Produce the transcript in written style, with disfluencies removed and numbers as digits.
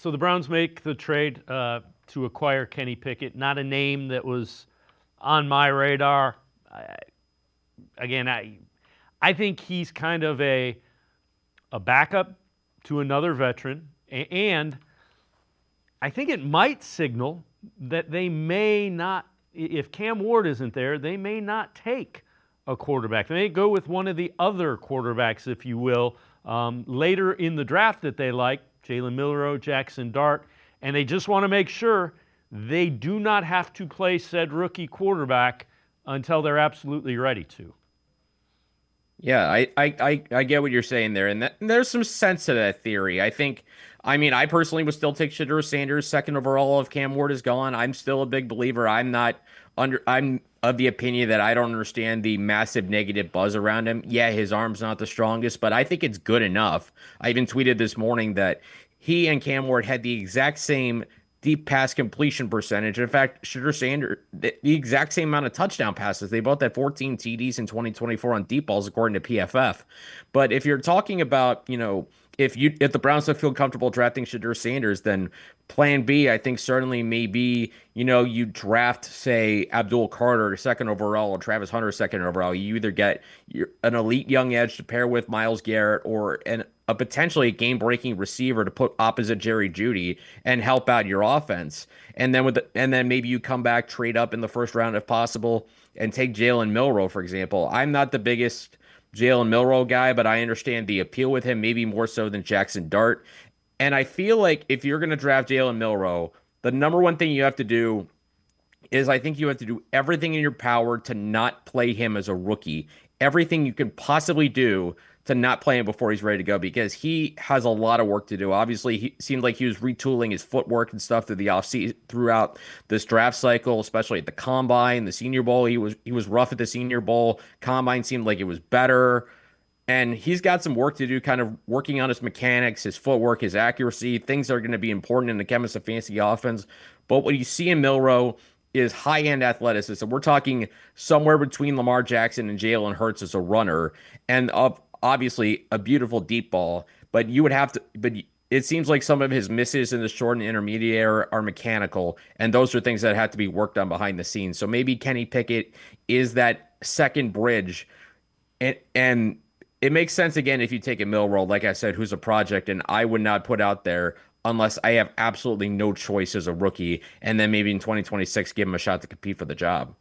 So the Browns make the trade to acquire Kenny Pickett. Not a name that was on my radar. Again, I think he's kind of a backup to another veteran, and I think it might signal that they may not, if Cam Ward isn't there, they may not take a quarterback. They may go with one of the other quarterbacks, if you will, later in the draft that they like, Jalen Milroe, Jackson Dart, and they just want to make sure they do not have to play said rookie quarterback until they're absolutely ready to. Yeah, I get what you're saying there, and there's some sense to that theory. I mean, I personally would still take Shedeur Sanders second overall if Cam Ward is gone. I'm still a big believer. I'm of the opinion that I don't understand the massive negative buzz around him. Yeah, his arm's not the strongest, but I think it's good enough. I even tweeted this morning that he and Cam Ward had the exact same deep pass completion percentage. In fact, Shedeur Sanders, the exact same amount of touchdown passes. They both had 14 TDs in 2024 on deep balls, according to PFF. But if you're talking about, if the Browns don't feel comfortable drafting Shedeur Sanders, then plan B, I think certainly may be, you draft, say, Abdul Carter second overall or Travis Hunter second overall. You either get an elite young edge to pair with Myles Garrett or a potentially game-breaking receiver to put opposite Jerry Jeudy and help out your offense. And then maybe you come back, trade up in the first round if possible, and take Jalen Milroe, for example. I'm not the biggest Jalen Milroe guy, but I understand the appeal with him, maybe more so than Jackson Dart. And I feel like if you're going to draft Jalen Milroe, the number one thing you have to do is I think you have to do everything in your power to not play him as a rookie. Everything you can possibly do to not play him before he's ready to go because he has a lot of work to do. Obviously, he seemed like he was retooling his footwork and stuff throughout this draft cycle, especially at the combine, the Senior Bowl. He was rough at the Senior Bowl. Combine seemed like it was better. And he's got some work to do, kind of working on his mechanics, his footwork, his accuracy, things that are going to be important in the chemist of fantasy offense. But what you see in Milroe is high-end athleticism. We're talking somewhere between Lamar Jackson and Jalen Hurts as a runner, and obviously a beautiful deep ball. But it seems like some of his misses in the short and intermediate are mechanical, and those are things that have to be worked on behind the scenes. So maybe Kenny Pickett is that second bridge, and it makes sense again if you take a Milroe, like I said, who's a project, and I would not put out there unless I have absolutely no choice as a rookie, and then maybe in 2026 give him a shot to compete for the job.